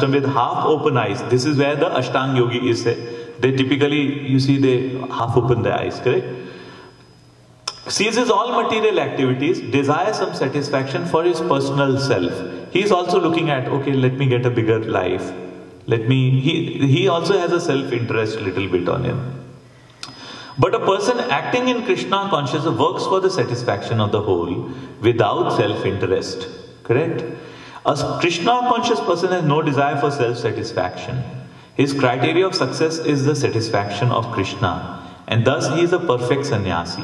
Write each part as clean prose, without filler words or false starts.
custom with half open eyes. This is where the Ashtanga Yogi is. They typically, you see, they half open their eyes, correct? Ceases all material activities, desires some satisfaction for his personal self. He is also looking at, okay, let me get a bigger life. He also has a self-interest little bit on him. But a person acting in Krishna consciousness works for the satisfaction of the whole without self-interest. Correct? A Krishna conscious person has no desire for self-satisfaction. His criteria of success is the satisfaction of Krishna. And thus he is a perfect sannyasi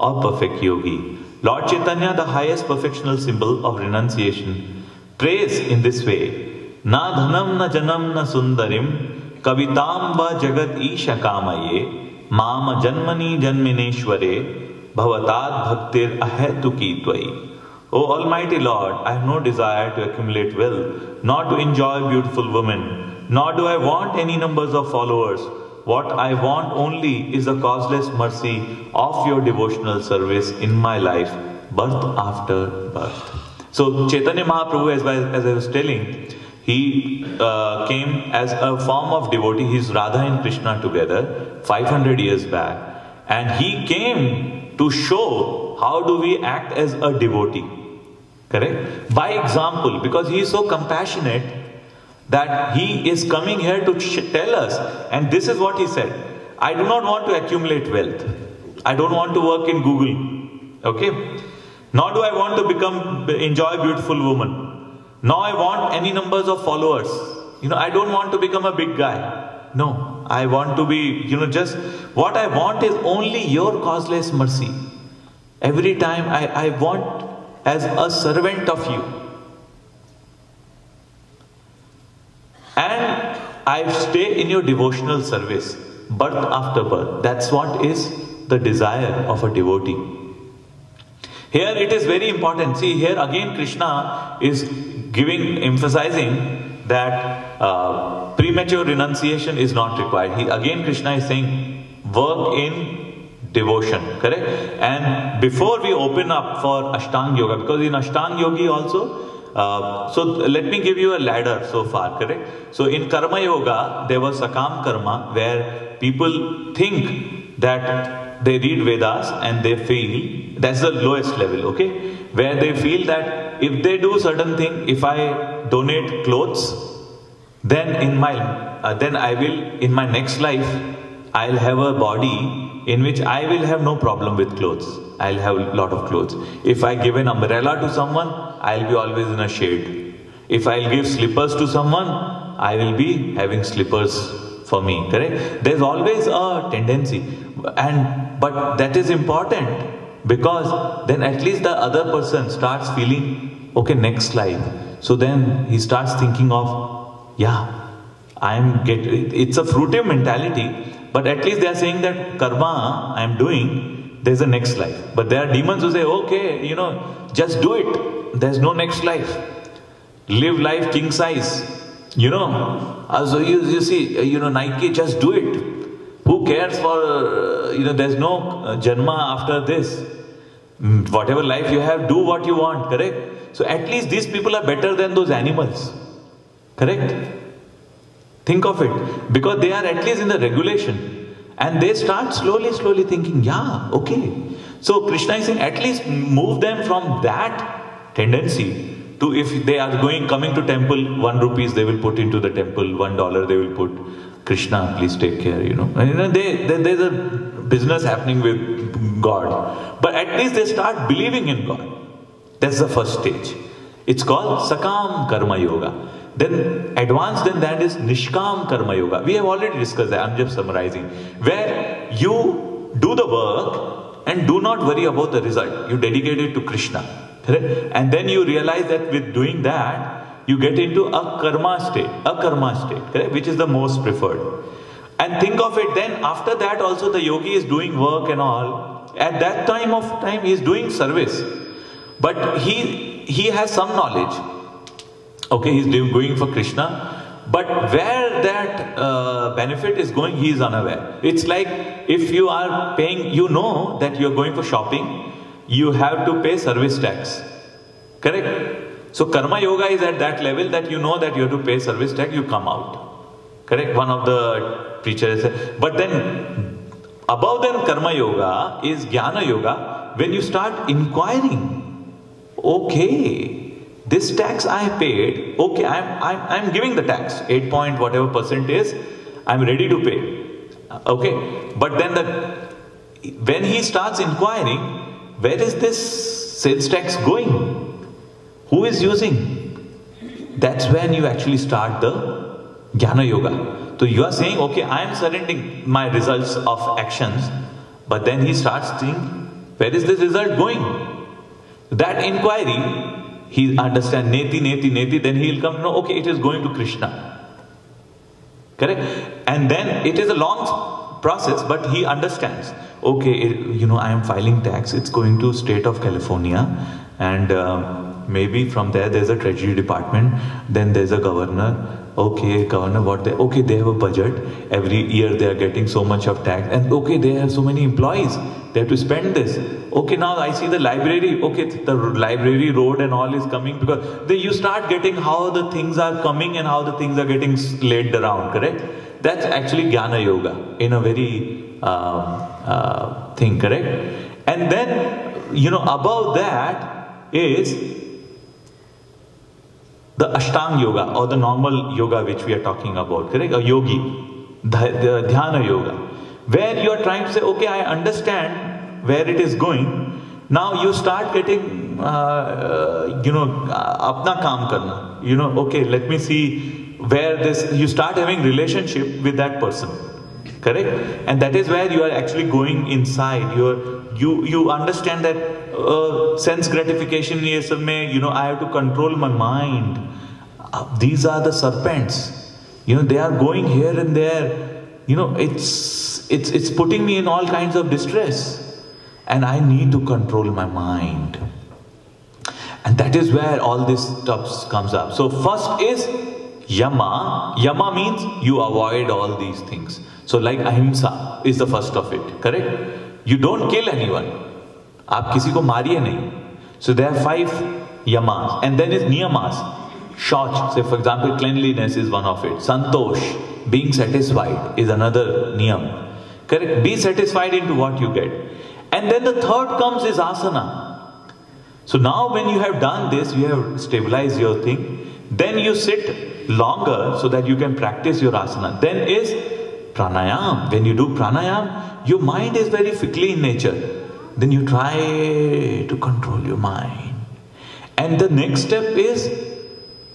or perfect yogi. Lord Chaitanya, the highest perfectional symbol of renunciation, prays in this way. Na dhanam na janam na sundarim kavitam va jagat isha kamaye Mama janmani janmineshware bhavatad bhaktir ahetuki tvai. O Almighty Lord, I have no desire to accumulate wealth, nor to enjoy beautiful women, nor do I want any numbers of followers. What I want only is the causeless mercy of your devotional service in my life, birth after birth. So Chaitanya Mahaprabhu, as I was telling, he came as a form of devotee. He's Radha and Krishna together 500 years back. And he came to show how do we act as a devotee. Correct? By example, because he is so compassionate that he is coming here to tell us. And this is what he said. I do not want to accumulate wealth. I don't want to work in Google. Okay? Nor do I want to enjoy beautiful woman. Now I want any numbers of followers. I don't want to become a big guy. No, I want to be, just what I want is only your causeless mercy. Every time I want as a servant of you. And I stay in your devotional service, birth after birth. That's what is the desire of a devotee. Here it is very important. See, here again Krishna is emphasizing that premature renunciation is not required. Krishna is saying, work in devotion, correct? And before we open up for Ashtanga Yoga, because in Ashtanga Yogi also, so let me give you a ladder so far, correct? So in Karma Yoga, there was Sakam Karma, where people think that they read Vedas and they feel, that's the lowest level, okay? Where they feel that if they do certain thing, if I donate clothes, then in my next life, I'll have a body in which I will have no problem with clothes. I'll have a lot of clothes. If I give an umbrella to someone, I'll be always in a shade. If I'll give slippers to someone, I will be having slippers for me, correct? There's always a tendency. But that is important, because then at least the other person starts feeling, okay, next life. So then he starts thinking of, it's a fruitive mentality, but at least they are saying that karma I am doing, there's a next life. But there are demons who say, okay, just do it. There's no next life. Live life king size. So you see, Nike, just do it. Who cares for, there's no Janma after this. Whatever life you have, do what you want, correct? So at least these people are better than those animals. Correct? Think of it. Because they are at least in the regulation. And they start slowly thinking, okay. So Krishna is saying, at least move them from that tendency to, if they are coming to temple, 1 rupee they will put into the temple, $1 they will put. Krishna, please take care, And there's a business happening with God. But at least they start believing in God. That's the first stage. It's called Sakam Karma Yoga. Then advanced than that is Nishkam Karma Yoga. We have already discussed that. I'm just summarizing. Where you do the work and do not worry about the result. You dedicate it to Krishna. Correct? And then you realize that with doing that, you get into a karma state, correct? Which is the most preferred. And think of it, then after that also the yogi is doing work and all. At that time he is doing service. But he has some knowledge. Okay, he's going for Krishna. But where that benefit is going, he is unaware. It's like if you are paying, that you are going for shopping, you have to pay service tax. Correct? So karma yoga is at that level that you know that you have to pay service tax, you come out. Correct? One of the preachers said. But then above than karma yoga is jnana yoga, when you start inquiring, okay, this tax I paid, okay, I'm giving the tax, 8 point whatever percent is, I'm ready to pay. Okay, but then when he starts inquiring, where is this sales tax going? Who is using? That's when you actually start the jnana yoga. So you are saying, okay, I am surrendering my results of actions, but then he starts thinking, where is this result going? That inquiry, he understands neti, neti, neti, then he will come to know, okay, it is going to Krishna. Correct? And then it is a long process, but he understands, okay, I am filing tax, it's going to state of California, and maybe from there's a treasury department, then there's a governor. Okay, governor, they have a budget. Every year they are getting so much of tax. And okay, they have so many employees. They have to spend this. Okay, now I see the library. Okay, the library road and all is coming, because then you start getting how the things are coming and how the things are getting laid around, correct? That's actually jnana yoga in a very thing, correct? And then, above that is the Ashtanga yoga, or the normal yoga which we are talking about, correct? A yogi, the dhyana yoga, where you are trying to say, okay, I understand where it is going. Now you start getting, apna kaam karna. Okay, let me see where this, you start having relationship with that person, correct? And that is where you are actually going inside. You understand that sense gratification, I have to control my mind. These are the serpents. They are going here and there. It's putting me in all kinds of distress. And I need to control my mind. And that is where all this stuff comes up. So first is yama. Yama means you avoid all these things. So like ahimsa is the first of it, correct? You don't kill anyone. आप किसी को मारिए नहीं. So there are 5 yamas, and then is niyamas. Shauch, say for example, cleanliness is one of it. Santosh, being satisfied, is another niyam. Correct? Be satisfied into what you get. And then the third comes is asana. So now when you have done this, you have stabilized your thing. Then you sit longer so that you can practice your asana. Then is pranayam. When you do pranayam, your mind is very fickle in nature. Then you try to control your mind. And the next step is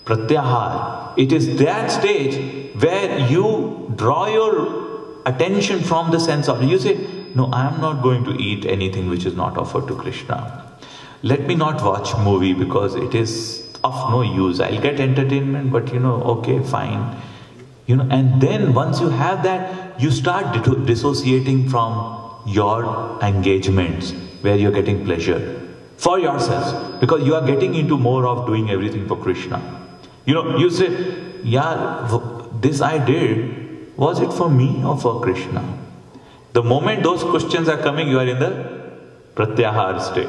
pratyahar. It is that stage where you draw your attention from the sense of, you say, no, I am not going to eat anything which is not offered to Krishna. Let me not watch movie because it is of no use. I'll get entertainment, but okay, fine. And then once you have that, you start dissociating from your engagements where you're getting pleasure for yourselves, because you are getting into more of doing everything for Krishna. You say, yeah, this I did, was it for me or for Krishna? The moment those questions are coming, you are in the pratyahar state.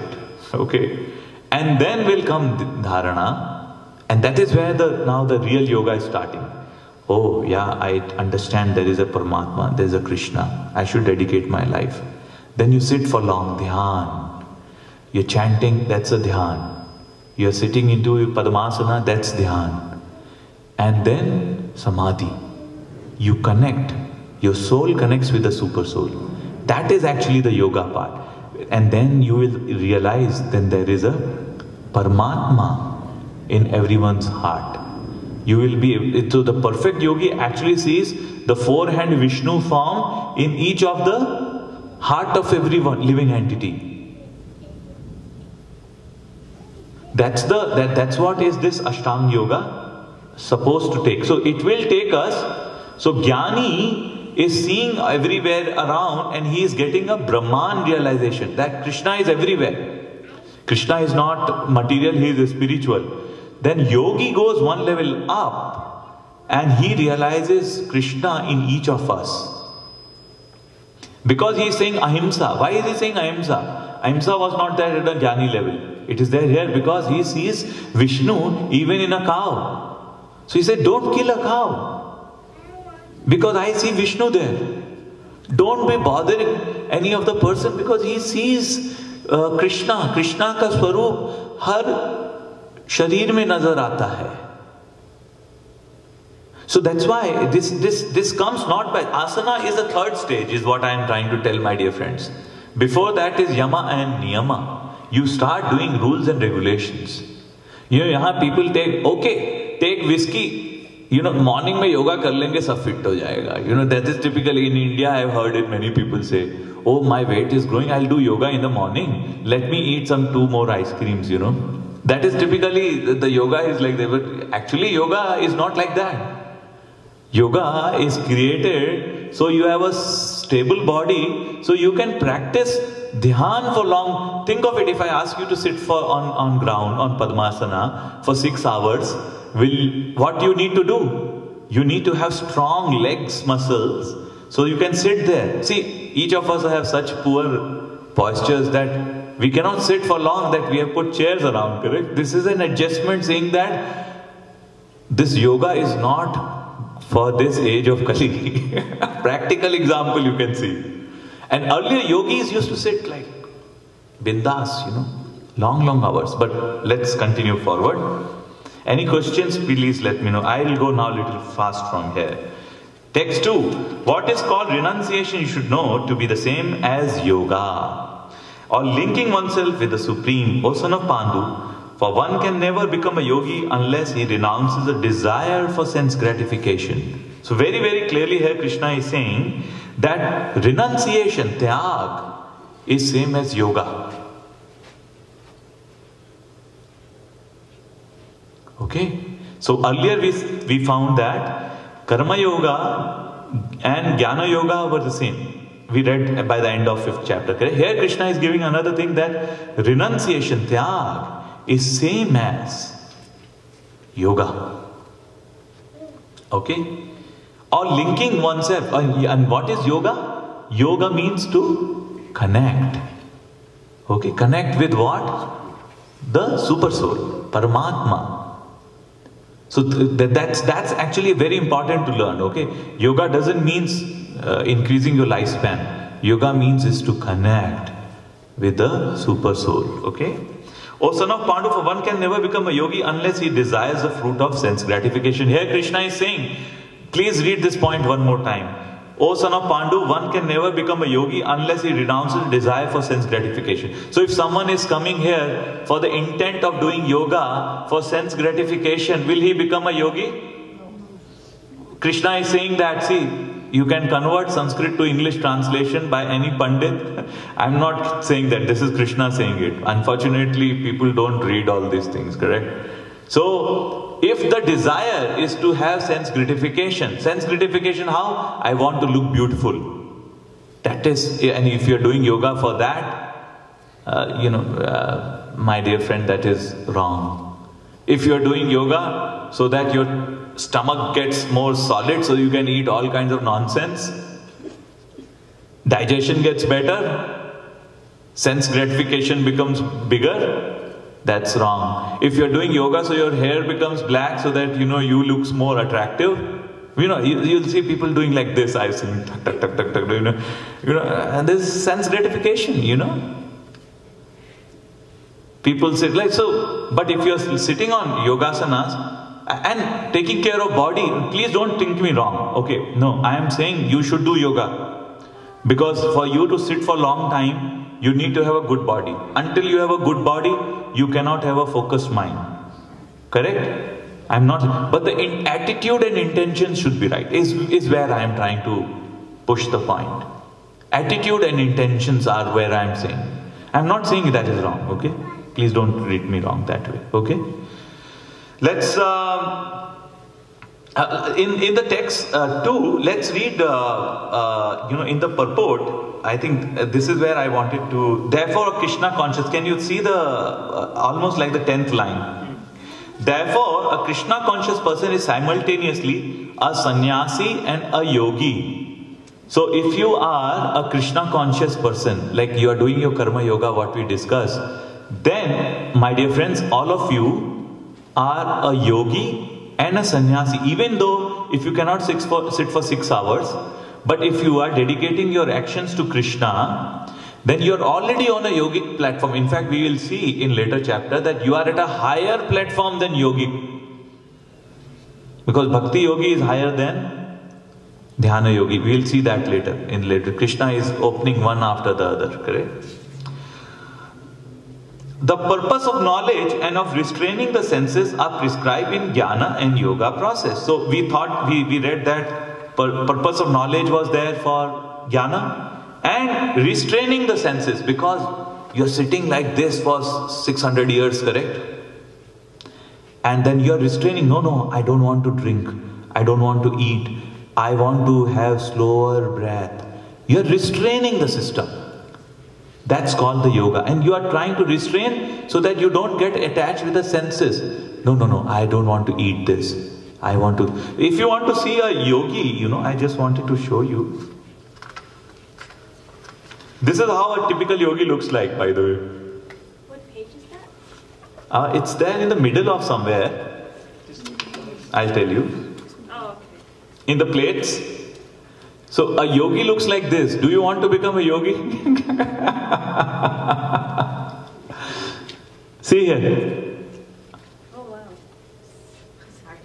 Okay? And then will come dharana, and that is where now the real yoga is starting. Oh yeah, I understand there is a Paramatma, there is a Krishna. I should dedicate my life. Then you sit for long, dhyan. You're chanting, that's a dhyan. You're sitting into Padmasana, that's dhyan. And then samadhi. You connect. Your soul connects with the super soul. That is actually the yoga part. And then you will realize then there is a Paramatma in everyone's heart. You will be, so the perfect yogi actually sees the 4-hand Vishnu form in each of the heart of every living entity. That's what is this Ashtanga Yoga supposed to take. So it will take us, so Jnani is seeing everywhere around and he is getting a Brahman realization that Krishna is everywhere. Krishna is not material, he is spiritual. Then yogi goes one level up and he realizes Krishna in each of us. Because he is saying ahimsa. Why is he saying ahimsa? Ahimsa was not there at the Jnani level. It is there here because he sees Vishnu even in a cow. So he said, don't kill a cow because I see Vishnu there. Don't be bothering any of the person because he sees Krishna. Krishna का स्वरूप हर शरीर में नजर आता है. So that's why this comes not by asana is the third stage, is what I am trying to tell my dear friends. Before that is yama and niyama. You start doing rules and regulations. यहाँ people take whiskey. Morning में yoga कर लेंगे सब fit हो जाएगा. That is typically in India. I have heard it. Many people say, "Oh, my weight is growing. I'll do yoga in the morning. Let me eat 2 more ice creams." That is typically the yoga is like that. But actually, yoga is not like that. Yoga is created so you have a stable body, so you can practice dhyan for long. Think of it, if I ask you to sit on ground, on Padmasana for 6 hours, what you need to do? You need to have strong legs muscles so you can sit there. See, each of us have such poor postures that we cannot sit for long, that we have put chairs around, correct? This is an adjustment saying that this yoga is not for this age of Kali. Practical example you can see. And earlier yogis used to sit like bindas, long hours. But let's continue forward. Any questions, please let me know. I will go now a little fast from here. Text 2. What is called renunciation you should know to be the same as yoga, or linking oneself with the Supreme. O son of Pandu, for one can never become a yogi unless he renounces a desire for sense gratification. So very, very clearly here Krishna is saying that renunciation, tyag, is same as yoga. Okay? So earlier we found that Karma Yoga and Jnana Yoga were the same. We read by the end of 5th chapter. Here Krishna is giving another thing, that renunciation, tyag, is same as yoga. Okay? Or linking oneself. And what is yoga? Yoga means to connect. Okay? Connect with what? The super soul, Paramatma. So that's actually very important to learn. Okay? Yoga doesn't mean increasing your lifespan. Yoga means is to connect with the super soul. Okay? O son of Pandu, for one can never become a yogi unless he desires the fruit of sense gratification. Here Krishna is saying, please read this point one more time. O son of Pandu, one can never become a yogi unless he renounces desire for sense gratification. So if someone is coming here for the intent of doing yoga for sense gratification, will he become a yogi? Krishna is saying that, see, you can convert Sanskrit to English translation by any Pandit. I'm not saying that, this is Krishna saying it. Unfortunately, people don't read all these things, correct? So, if the desire is to have sense gratification how? I want to look beautiful. That is, and if you're doing yoga for that, my dear friend, that is wrong. If you're doing yoga so that your stomach gets more solid so you can eat all kinds of nonsense, digestion gets better, sense gratification becomes bigger, that's wrong. If you're doing yoga so your hair becomes black so that you looks more attractive, you'll see people doing like this. I've seen tuck, tuck, tuck, tuck, and this is sense gratification, People say like so, but if you're sitting on yogasanas and taking care of body, please don't think me wrong. Okay, no, I am saying you should do yoga. Because for you to sit for a long time, you need to have a good body. Until you have a good body, you cannot have a focused mind. Correct? I'm not, but the attitude and intention should be right, is where I am trying to push the point. Attitude and intentions are where I am saying. I'm not saying that is wrong, okay? Please don't read me wrong that way, okay? Let's, in the text too, let's read, in the purport, I think this is where I wanted to, therefore a Krishna conscious, can you see the, almost like the 10th line? Therefore, a Krishna conscious person is simultaneously a sannyasi and a yogi. So if you are a Krishna conscious person, like you are doing your karma yoga, what we discussed, then my dear friends, all of you are a yogi and a sannyasi. Even though if you cannot sit for 6 hours, but if you are dedicating your actions to Krishna, then you are already on a yogic platform. In fact, we will see in later chapter that you are at a higher platform than yogic. Because Bhakti Yogi is higher than Dhyana Yogi. We will see that later. Krishna is opening one after the other, correct? The purpose of knowledge and of restraining the senses are prescribed in Jnana and Yoga process. So we thought, we read that purpose of knowledge was there for Jnana and restraining the senses, because you're sitting like this for 600 years, correct? And then you're restraining, no, I don't want to drink, I don't want to eat, I want to have slower breath. You're restraining the system. That's called the yoga. And you are trying to restrain so that you don't get attached with the senses. No, I don't want to eat this. I want to. If you want to see a yogi, I just wanted to show you. This is how a typical yogi looks like, by the way. What page is that? It's there in the middle of somewhere. I'll tell you. Oh, okay. In the plates. So a yogi looks like this. Do you want to become a yogi? See here. Oh wow. Sorry.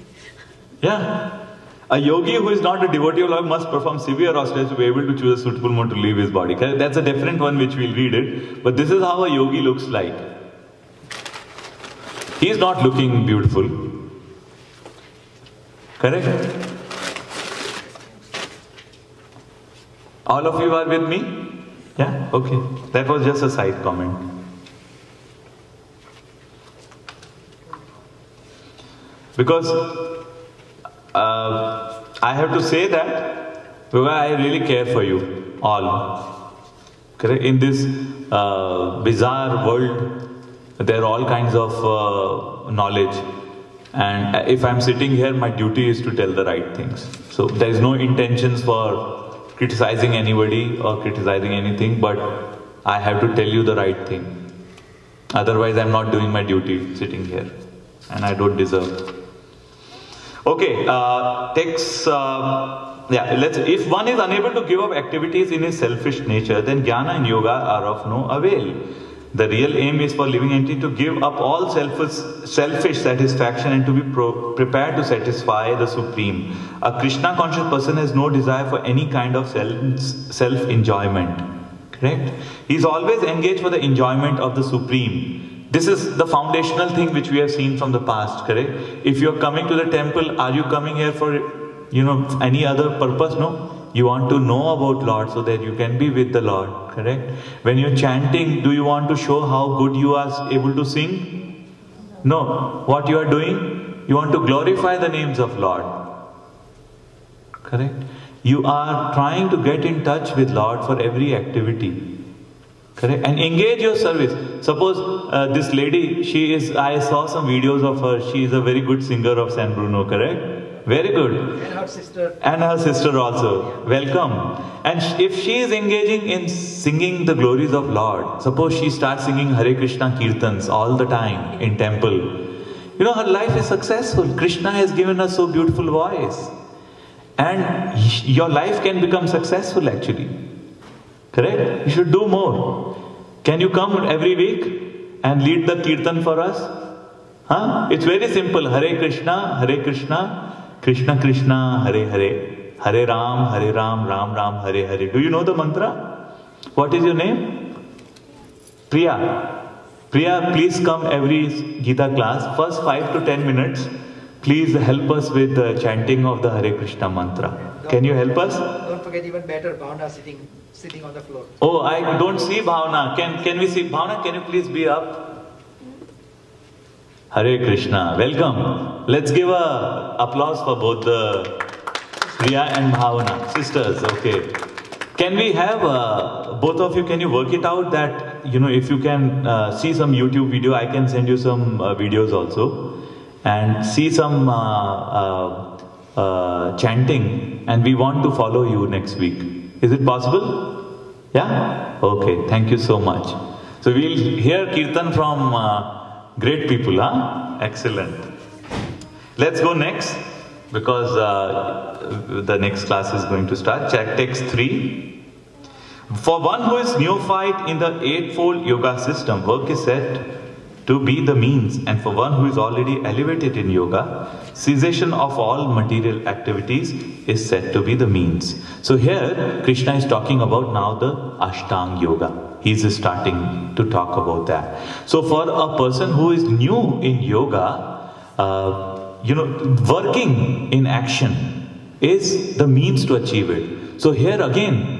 Yeah. A yogi who is not a devotee of Lord must perform severe austerities to be able to choose a suitable mode to leave his body. That's a different one which we'll read it. But this is how a yogi looks like. He is not looking beautiful. Correct? All of you are with me? Yeah? Okay. That was just a side comment. Because I have to say that because I really care for you all. Correct? In this bizarre world, there are all kinds of knowledge. And if I'm sitting here, my duty is to tell the right things. So there is no intentions for criticizing anybody or criticizing anything, but I have to tell you the right thing. Otherwise, I'm not doing my duty sitting here, and I don't deserve. Okay, if one is unable to give up activities in his selfish nature, then jnana and yoga are of no avail. The real aim is for living entity to give up all selfish satisfaction and to be prepared to satisfy the Supreme. A Krishna conscious person has no desire for any kind of self-enjoyment. Correct? He is always engaged for the enjoyment of the Supreme. This is the foundational thing which we have seen from the past. Correct? If you are coming to the temple, are you coming here for any other purpose? No. You want to know about Lord so that you can be with the Lord, correct? When you're chanting, do you want to show how good you are able to sing? No. What you are doing? You want to glorify the names of Lord, correct? You are trying to get in touch with Lord for every activity, correct? And engage your service. Suppose this lady, I saw some videos of her, she is a very good singer of San Bruno, correct? Very good. And her sister. And her sister also. Welcome. And if she is engaging in singing the glories of Lord, suppose she starts singing Hare Krishna Kirtans all the time in temple, her life is successful. Krishna has given her so beautiful voice. And your life can become successful actually. Correct? You should do more. Can you come every week and lead the Kirtan for us? Huh? It's very simple. Hare Krishna, Krishna Krishna, Hare Hare, Hare Ram, Ram Ram, Hare Hare. Do you know the mantra? What is your name? Priya. Priya, please come every Gita class. First 5 to 10 minutes, please help us with the chanting of the Hare Krishna mantra. Can you help us? Don't forget even better, Bhavna sitting on the floor. Oh, I don't see Bhavna. Can we see Bhavna? Can you please be up? Hare Krishna. Welcome. Let's give a applause for both the Priya and Bhavana. Sisters, okay. Can we have, both of you, can you work it out that, if you can see some YouTube video, I can send you some videos also. And see some chanting, and we want to follow you next week. Is it possible? Yeah? Okay, thank you so much. So we'll hear Kirtan from Great people, huh? Excellent. Let's go next, because the next class is going to start. Text 3. For one who is neophyte in the eightfold yoga system, work is said to be the means, and for one who is already elevated in yoga, cessation of all material activities is said to be the means. So here Krishna is talking about now the Ashtanga Yoga. He's starting to talk about that. So for a person who is new in yoga, working in action is the means to achieve it. So here again,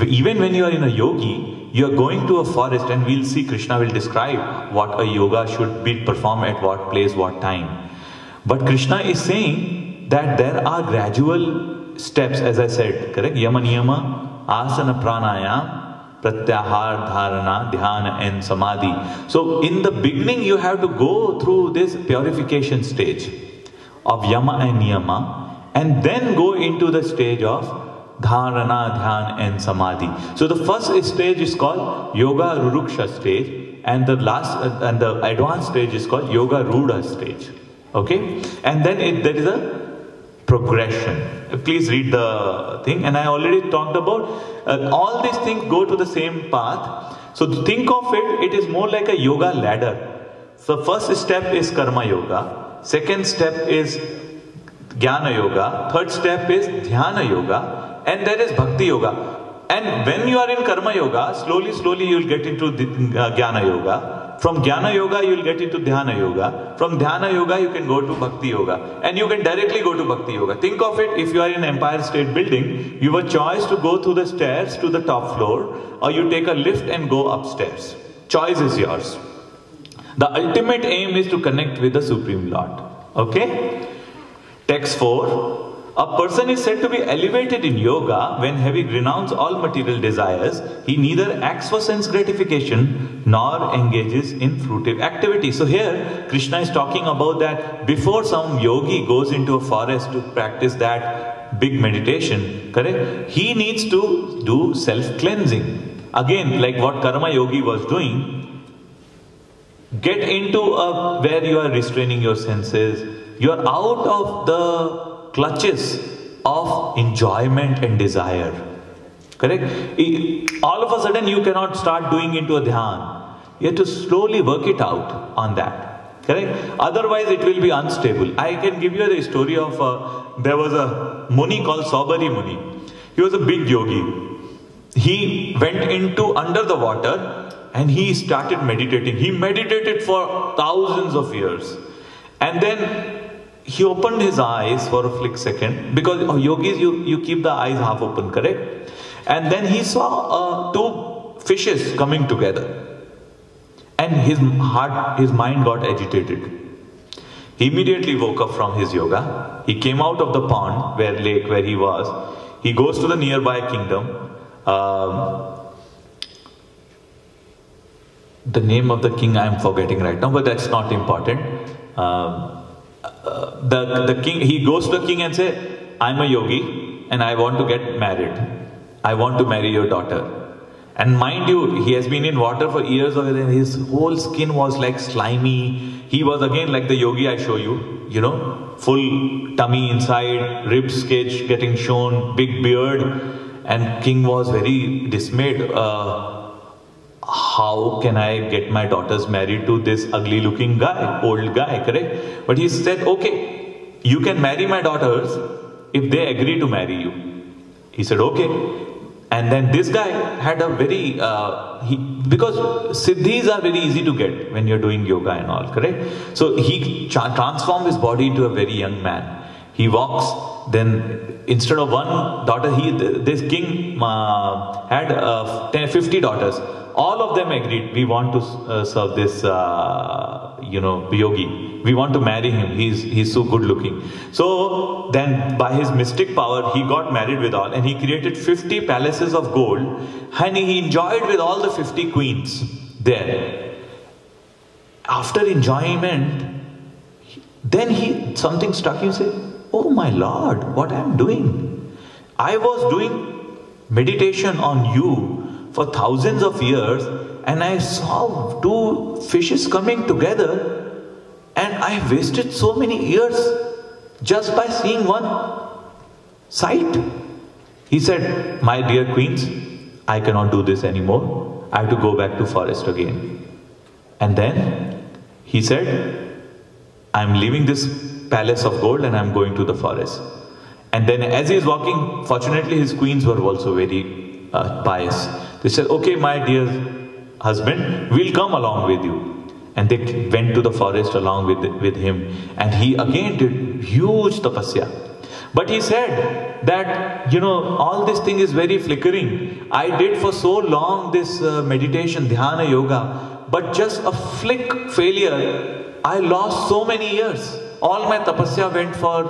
even when you are in a yogi, you are going to a forest, and we'll see Krishna will describe what a yoga should be performed at what place, what time. But Krishna is saying that there are gradual steps, as I said, correct? Yama niyama, asana pranayam, pratyahar, dharana, dhyana and samadhi. So in the beginning you have to go through this purification stage of yama and niyama, and then go into the stage of dharana, dhyan and samadhi. So the first stage is called yoga ruruksha stage, and the last and the advanced stage is called yoga rudha stage. Okay, and then there is a progression. Please read the thing, and I already talked about all these things go to the same path. So think of it, it is more like a yoga ladder. So first step is karma yoga, second step is jnana yoga, third step is dhyana yoga, and there is bhakti yoga. And when you are in karma yoga, slowly you will get into jnana yoga. From jnana yoga you will get into dhyana yoga. From dhyana yoga you can go to bhakti yoga, and you can directly go to bhakti yoga. Think of it, if you are in Empire State Building, you have a choice to go through the stairs to the top floor, or you take a lift and go upstairs. Choice is yours. The ultimate aim is to connect with the Supreme Lord. Okay? Text 4. A person is said to be elevated in yoga when, having renounced all material desires, he neither acts for sense gratification nor engages in fruitive activity. So here Krishna is talking about that before some yogi goes into a forest to practice that big meditation, correct? He needs to do self-cleansing. Again, like what karma yogi was doing, get into where you are restraining your senses. You are out of the clutches of enjoyment and desire. Correct? All of a sudden you cannot start doing into a dhyan. You have to slowly work it out on that. Correct? Otherwise it will be unstable. I can give you the story of, there was a Muni called Saubari Muni. He was a big yogi. He went into under the water and he started meditating. He meditated for thousands of years. And then he opened his eyes for a second, because yogis, you keep the eyes half open, correct? And then he saw two fishes coming together, and his mind got agitated. He immediately woke up from his yoga. He came out of the pond, lake where he was. He goes to the nearby kingdom. The name of the king I am forgetting right now, but that's not important. The king, he goes to the king and says, I'm a yogi and I want to get married. I want to marry your daughter. And mind you, he has been in water for years, and his whole skin was like slimy. He was again like the yogi I show you, full tummy inside, ribs sketch getting shown, big beard. And king was very dismayed. How can I get my daughters married to this ugly looking guy, old guy, correct? But he said, okay, you can marry my daughters if they agree to marry you. He said, okay. And then this guy had a very, because siddhis are very easy to get when you're doing yoga and all, correct? So he transformed his body into a very young man. He walks, then instead of one daughter, this king had 50 daughters. All of them agreed, we want to serve this, yogi. We want to marry him. He's so good looking. So then by his mystic power, he got married with all, and he created 50 palaces of gold, and he enjoyed with all the 50 queens there. After enjoyment, then something struck him and said, oh my Lord, what I am doing? I was doing meditation on you for thousands of years, and I saw two fishes coming together, and I wasted so many years just by seeing one sight. He said, my dear queens, I cannot do this anymore. I have to go back to forest again. And then he said, I'm leaving this palace of gold and I'm going to the forest. And then as he is walking, fortunately his queens were also very pious. They said, okay, my dear husband, we'll come along with you. And they went to the forest along with him. And he again did huge tapasya. But he said that, all this thing is very flickering. I did for so long this meditation, dhyana yoga, but just a flick failure, I lost so many years. All my tapasya went for,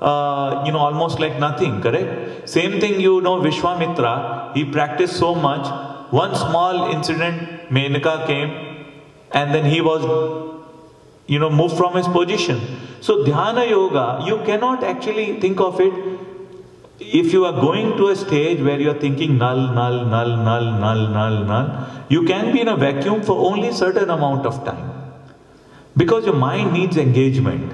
almost like nothing, correct? Same thing, Vishwamitra, he practiced so much. One small incident, Menaka came, and then he was, moved from his position. So dhyana yoga, you cannot actually think of it. If you are going to a stage where you are thinking null, null, null, null, null, null, null, you can be in a vacuum for only a certain amount of time. Because your mind needs engagement.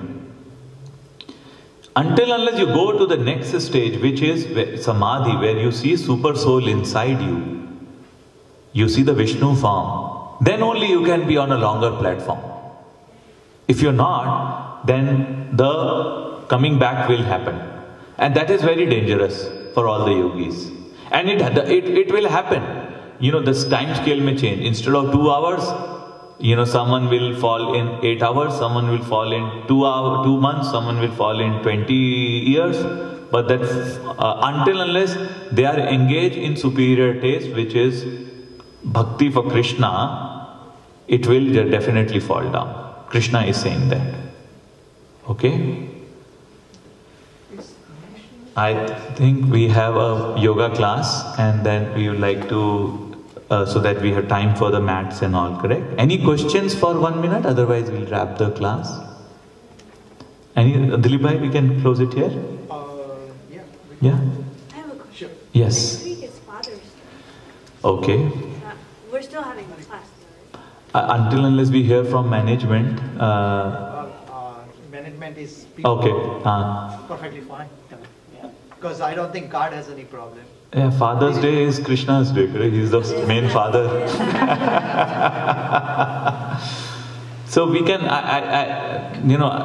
Until unless you go to the next stage, which is samadhi, where you see super soul inside you, you see the Vishnu form, then only you can be on a longer platform. If you're not, then the coming back will happen. And that is very dangerous for all the yogis. And it will happen. The time scale may change. Instead of 2 hours, someone will fall in 8 hours, someone will fall in 2 months, someone will fall in 20 years. But that until unless they are engaged in superior taste, which is bhakti for Krishna, it will definitely fall down. Krishna is saying that. Okay? I think we have a yoga class, and then we would like to, so that we have time for the mats and all, correct? Any questions for 1 minute? Otherwise, we'll wrap the class. Dilip bhai, we can close it here? Yeah. Yeah? I have a question. Sure. Yes. Next week is Father's Day. Okay. We're still having a class, right? Until unless we hear from management. Management is Okay. perfectly fine. Because I don't think God has any problem. Yeah, Father's Day is Krishna's day, correct? He's the main father. So we can,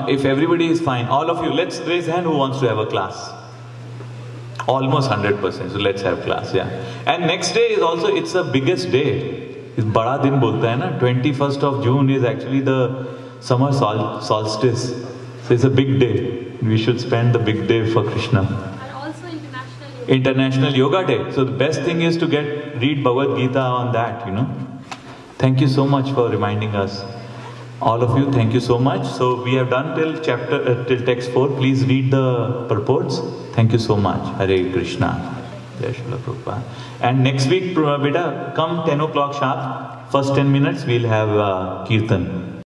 if everybody is fine, all of you, let's raise hand who wants to have a class. Almost 100%, so let's have class, yeah. And next day is also, it's the biggest day. It's Bada Din bolta hai na? 21st of June is actually the summer solstice. So it's a big day. We should spend the big day for Krishna. And also International Yoga Day. So the best thing is to read Bhagavad Gita on that, Thank you so much for reminding us. All of you, thank you so much. So we have done till text 4. Please read the purports. Thank you so much. Hare Krishna. Jai Srila Prabhupada. And next week, beta, come 10 o'clock sharp. First 10 minutes, we'll have Kirtan.